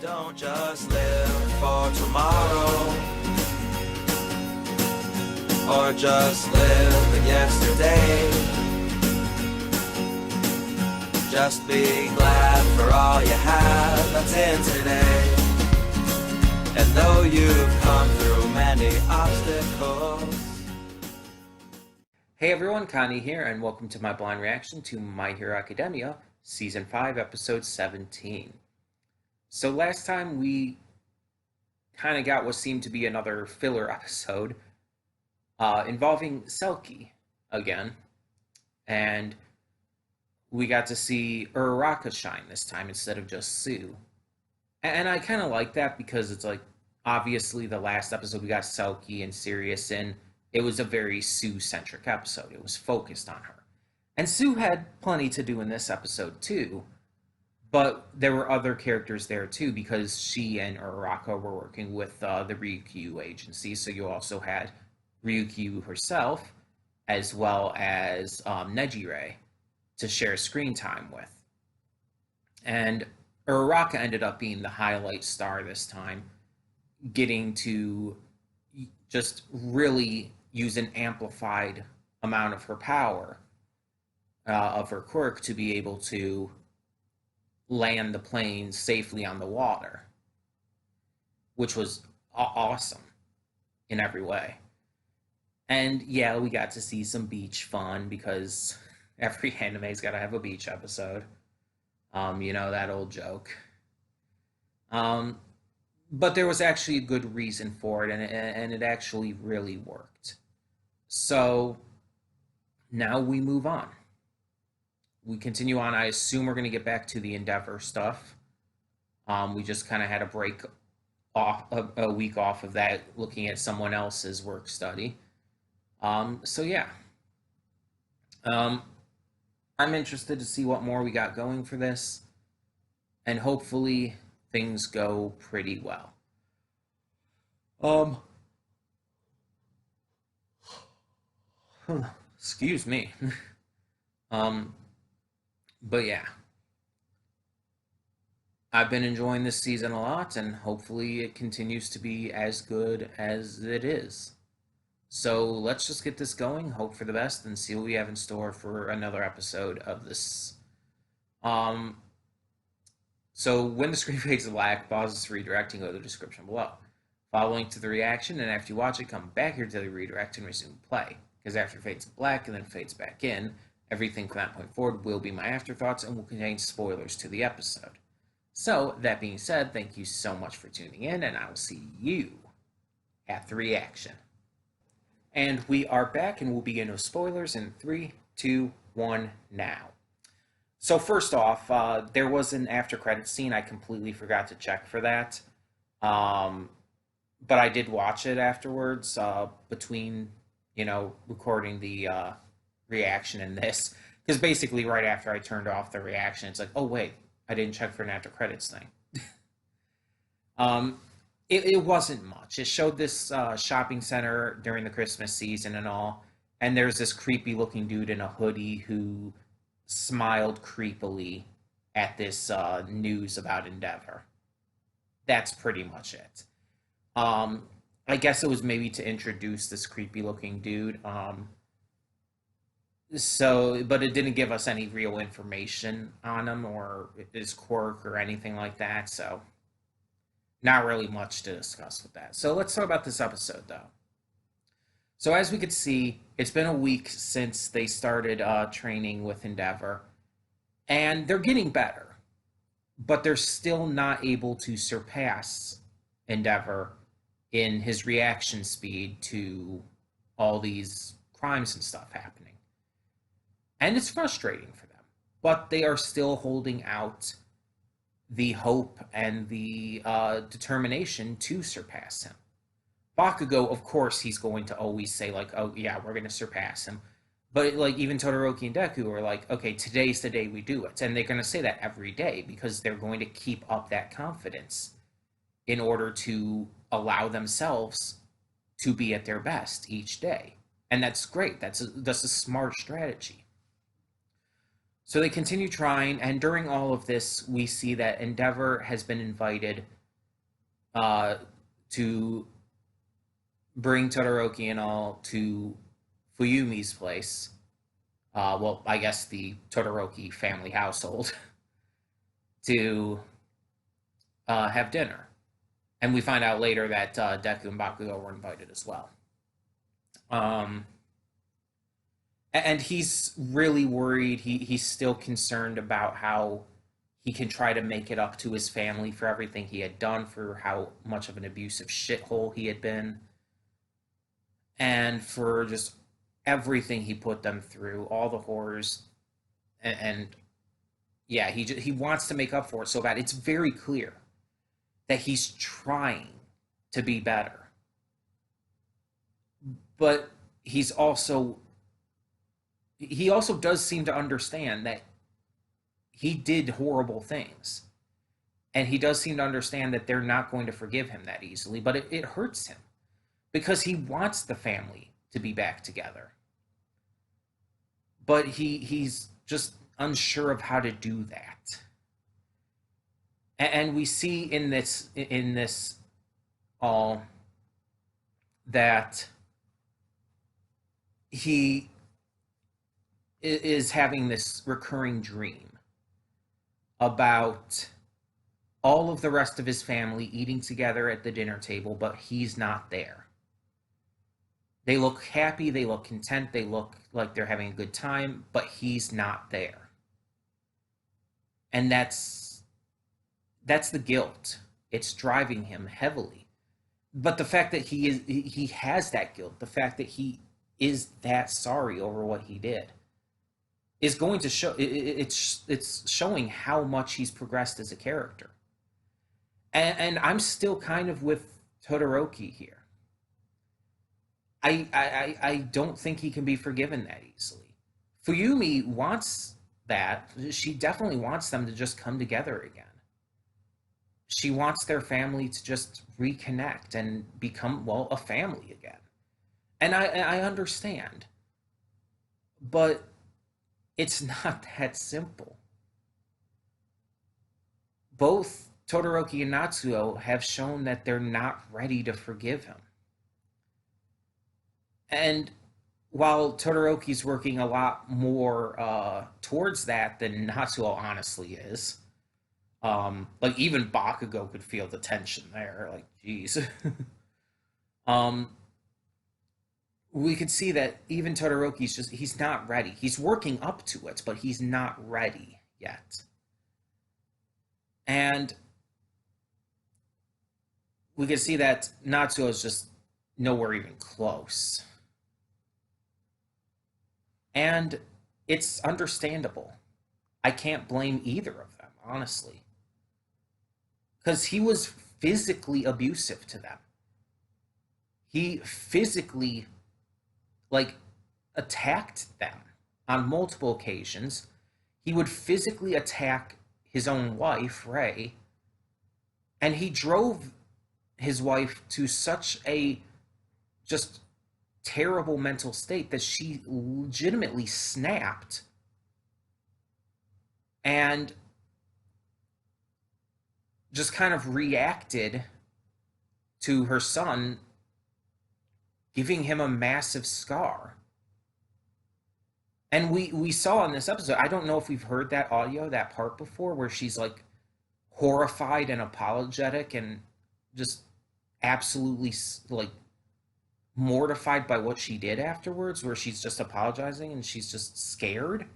Don't just live for tomorrow, or just live in yesterday. Just be glad for all you have that's in today. And though you've come through many obstacles. Hey everyone, Connie here, and welcome to my blind reaction to My Hero Academia, Season 5, Episode 17. So last time we kind of got what seemed to be another filler episode involving Selkie again, and we got to see Uraraka shine this time instead of just Sue. And I kind of like that because it's like, obviously the last episode we got Selkie and Sirius in. It was a very Sue-centric episode. It was focused on her. And Sue had plenty to do in this episode too, but there were other characters there too because she and Uraraka were working with the Ryukyu agency, so you also had Ryukyu herself as well as Nejire to share screen time with. And Uraraka ended up being the highlight star this time, getting to just really use an amplified amount of her power, of her quirk, to be able to land the plane safely on the water, which was awesome in every way. And yeah, we got to see some beach fun because every anime's got to have a beach episode. You know, that old joke. But there was actually a good reason for it, and it actually really worked. So now we move on. We continue on. I assume we're going to get back to the Endeavor stuff. We just kind of had a break off, a week off of that, looking at someone else's work study. So yeah. I'm interested to see what more we got going for this, and hopefully things go pretty well. Excuse me. But yeah, I've been enjoying this season a lot, and hopefully it continues to be as good as it is. So let's just get this going, hope for the best, and see what we have in store for another episode of this. So when the screen fades to black, pause this redirecting, go to the description below. Follow link to the reaction, and after you watch it, come back here to the redirect and resume play. Because after it fades to black and then fades back in, everything from that point forward will be my afterthoughts and will contain spoilers to the episode. So, that being said, thank you so much for tuning in, and I will see you at the reaction. And we are back, and we'll begin with spoilers in 3, 2, 1, now. So first off, there was an after credits scene. I completely forgot to check for that. But I did watch it afterwards, between, recording the reaction and this. Because basically right after I turned off the reaction, it's like, oh wait, I didn't check for an after credits thing. It wasn't much. It showed this shopping center during the Christmas season and all, and there's this creepy looking dude in a hoodie who smiled creepily at this news about Endeavor. That's pretty much it. I guess it was maybe to introduce this creepy looking dude. But it didn't give us any real information on him or his quirk or anything like that, so not really much to discuss with that. So let's talk about this episode, though. So as we could see, it's been a week since they started training with Endeavor, and they're getting better, but they're still not able to surpass Endeavor in his reaction speed to all these crimes and stuff happening. And it's frustrating for them, but they are still holding out the hope and the determination to surpass him. Bakugo, of course, he's going to always say, like, oh, yeah, we're going to surpass him. But, like, even Todoroki and Deku are like, okay, today's the day we do it. And they're going to say that every day because they're going to keep up that confidence in order to allow themselves to be at their best each day. And that's great. That's a smart strategy. So they continue trying, and during all of this, we see that Endeavor has been invited to bring Todoroki and all to Fuyumi's place. Well, I guess the Todoroki family household to have dinner. And we find out later that Deku and Bakugo were invited as well. And he's really worried. He's still concerned about how he can try to make it up to his family for everything he had done, for how much of an abusive shithole he had been, and for just everything he put them through, all the horrors, and yeah, he wants to make up for it so bad. It's very clear that he's trying to be better, but he also does seem to understand that he did horrible things, and he does seem to understand that they're not going to forgive him that easily. But it hurts him because he wants the family to be back together, but he's just unsure of how to do that. And we see in this all that he is having this recurring dream about all of the rest of his family eating together at the dinner table, but he's not there. They look happy, they look content, they look like they're having a good time, but he's not there. And that's the guilt. It's driving him heavily. But the fact that he has that guilt, the fact that he is that sorry over what he did, is going to show. It's showing how much he's progressed as a character. And I'm still kind of with Todoroki here. I don't think he can be forgiven that easily. Fuyumi wants that. She definitely wants them to just come together again. She wants their family to just reconnect and become, well, a family again. And I understand. But it's not that simple. Both Todoroki and Natsuo have shown that they're not ready to forgive him. And while Todoroki's working a lot more towards that than Natsuo honestly is, like even Bakugo could feel the tension there. Like, geez. We could see that even Todoroki's he's not ready. He's working up to it, but he's not ready yet. And we can see that Natsuo is just nowhere even close. And it's understandable. I can't blame either of them, honestly. Because he was physically abusive to them. He physically, attacked them on multiple occasions. He would physically attack his own wife, Rei, and he drove his wife to such a just terrible mental state that she legitimately snapped and just kind of reacted to her son, giving him a massive scar. And we saw in this episode, I don't know if we've heard that audio, that part before, where she's horrified and apologetic and just absolutely mortified by what she did afterwards, where she's just apologizing and she's just scared.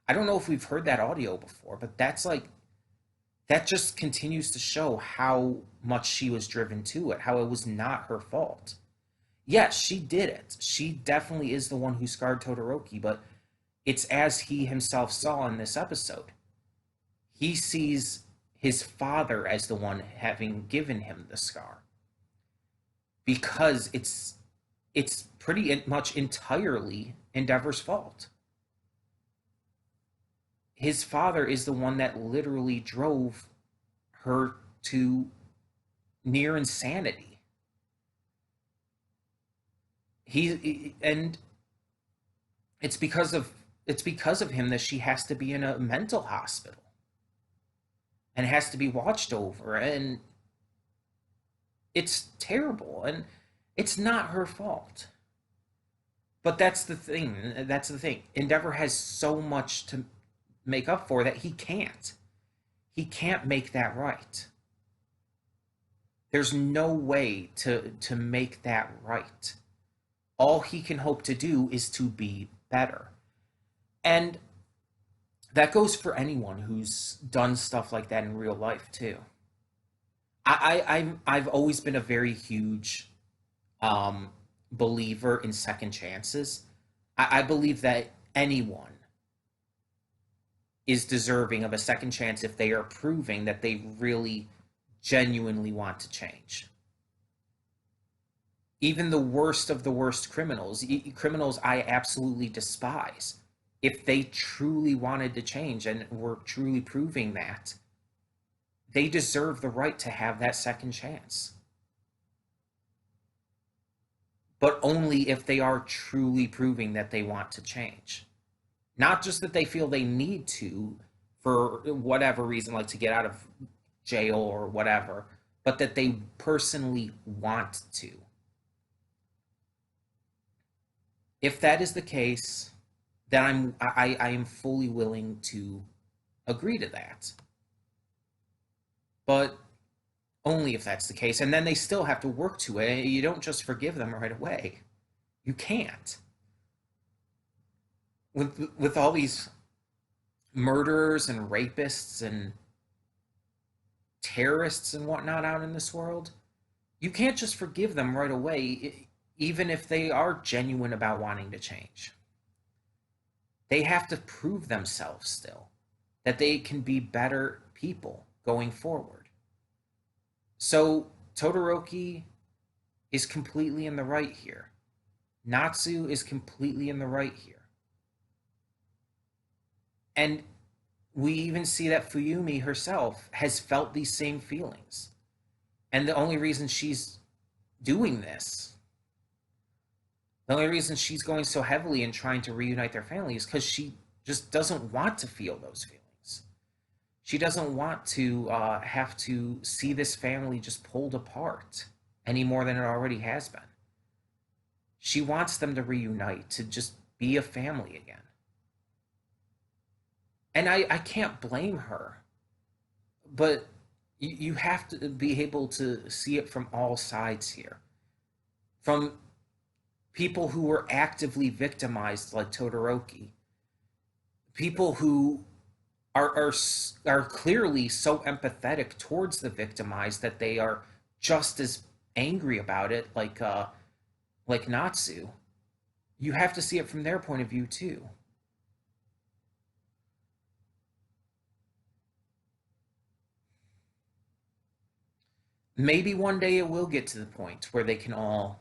I don't know if we've heard that audio before, but that just continues to show how much she was driven to it, how it was not her fault. Yes, she did it. She definitely is the one who scarred Todoroki, but it's as he himself saw in this episode. He sees his father as the one having given him the scar, because it's pretty much entirely Endeavor's fault. His father is the one that literally drove her to near insanity. And it's because of it's because of him that she has to be in a mental hospital and has to be watched over, and it's terrible, and it's not her fault. But that's the thing. Endeavor has so much to make up for that he can't make that right. There's no way to make that right. All he can hope to do is to be better. And that goes for anyone who's done stuff like that in real life too. I've always been a very huge um, believer in second chances. I believe that anyone is deserving of a second chance if they are proving that they really genuinely want to change. Even the worst of the worst criminals, criminals I absolutely despise, if they truly wanted to change and were truly proving that, they deserve the right to have that second chance. But only if they are truly proving that they want to change. Not just that they feel they need to for whatever reason, like to get out of jail or whatever, but that they personally want to. If that is the case, then I am fully willing to agree to that. But only if that's the case. And then they still have to work to it. You don't just forgive them right away. You can't. With all these murderers and rapists and terrorists and whatnot out in this world, you can't just forgive them right away, even if they are genuine about wanting to change. They have to prove themselves still, that they can be better people going forward. So Todoroki is completely in the right here. Natsu is completely in the right here. And we even see that Fuyumi herself has felt these same feelings. And the only reason she's doing this, the only reason she's going so heavily in trying to reunite their family is because she just doesn't want to feel those feelings. She doesn't want to have to see this family just pulled apart any more than it already has been. She wants them to reunite, to just be a family again. And I can't blame her, but you have to be able to see it from all sides here. From people who were actively victimized like Todoroki, people who are clearly so empathetic towards the victimized that they are just as angry about it, like Natsu. You have to see it from their point of view too. Maybe one day it will get to the point where they can all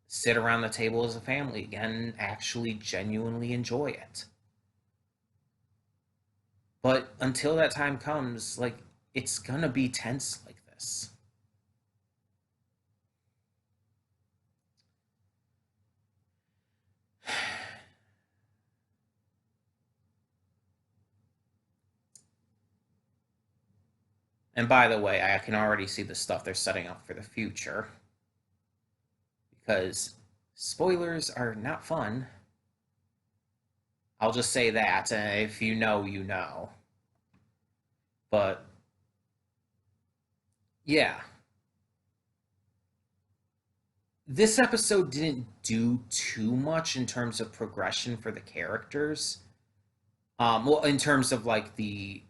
sit around the table as a family again and actually genuinely enjoy it. But until that time comes, like, it's gonna be tense like this. And by the way, I can already see the stuff they're setting up for the future. Because spoilers are not fun. I'll just say that. If you know, you know. But, yeah. This episode didn't do too much in terms of progression for the characters. Well, in terms of, like, the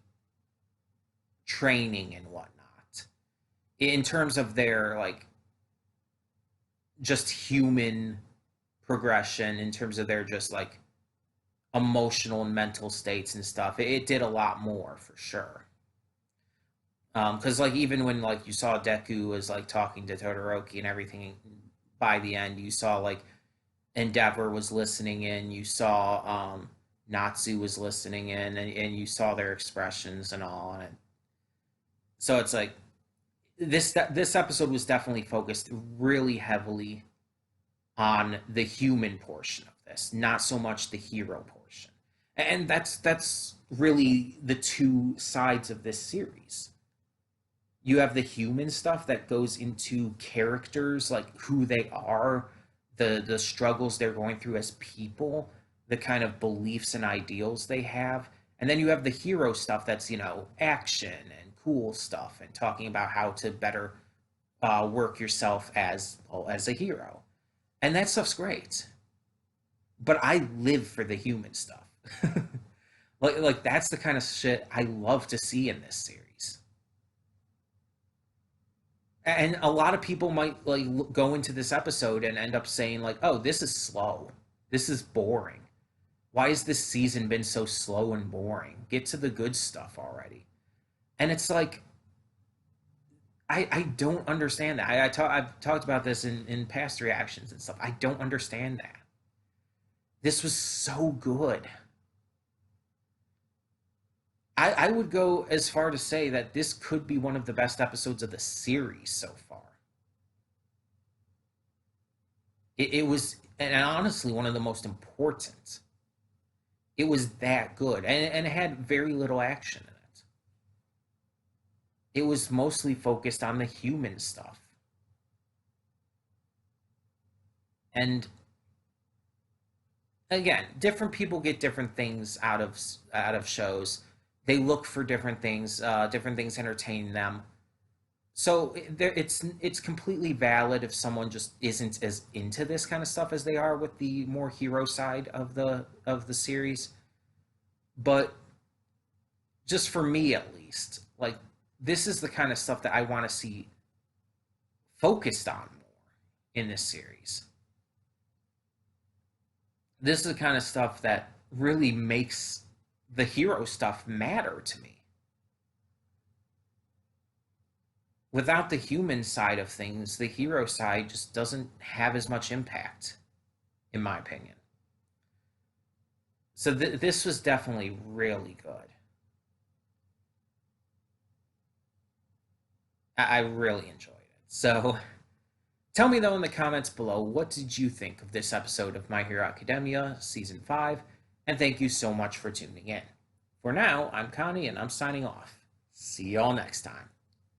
training and whatnot. In terms of their, like, just human progression, in terms of their just, like, emotional and mental states and stuff, it did a lot more for sure. Because, like, even when, like, you saw Deku was, like, talking to Todoroki and everything, by the end you saw, like, Endeavor was listening in, you saw Natsu was listening in, and you saw their expressions and all. And so it's like this episode was definitely focused really heavily on the human portion of this, not so much the hero portion. And that's really the two sides of this series. You have the human stuff that goes into characters, like who they are, the struggles they're going through as people, the kind of beliefs and ideals they have. And then you have the hero stuff that's, action and cool stuff and talking about how to better work yourself as a hero. And that stuff's great. But I live for the human stuff. Like that's the kind of shit I love to see in this series. And a lot of people might go into this episode and end up saying like, "Oh, this is slow. This is boring. Why has this season been so slow and boring? Get to the good stuff already." And it's like I don't understand that. I've talked about this in past reactions and stuff. I don't understand that. This was so good. I would go as far to say that this could be one of the best episodes of the series so far. It was, and honestly, one of the most important. It was that good, and it had very little action in it. It was mostly focused on the human stuff. And again, different people get different things out of shows. They look for different things. Different things entertain them. So it's completely valid if someone just isn't as into this kind of stuff as they are with the more hero side of the series. But just for me at least, like this is the kind of stuff that I want to see focused on more in this series. This is the kind of stuff that really makes the hero stuff matter to me. Without the human side of things, the hero side just doesn't have as much impact, in my opinion. So this was definitely really good. I really enjoyed it. So tell me though in the comments below, what did you think of this episode of My Hero Academia Season 5? And thank you so much for tuning in. For now, I'm Connie and I'm signing off. See y'all next time.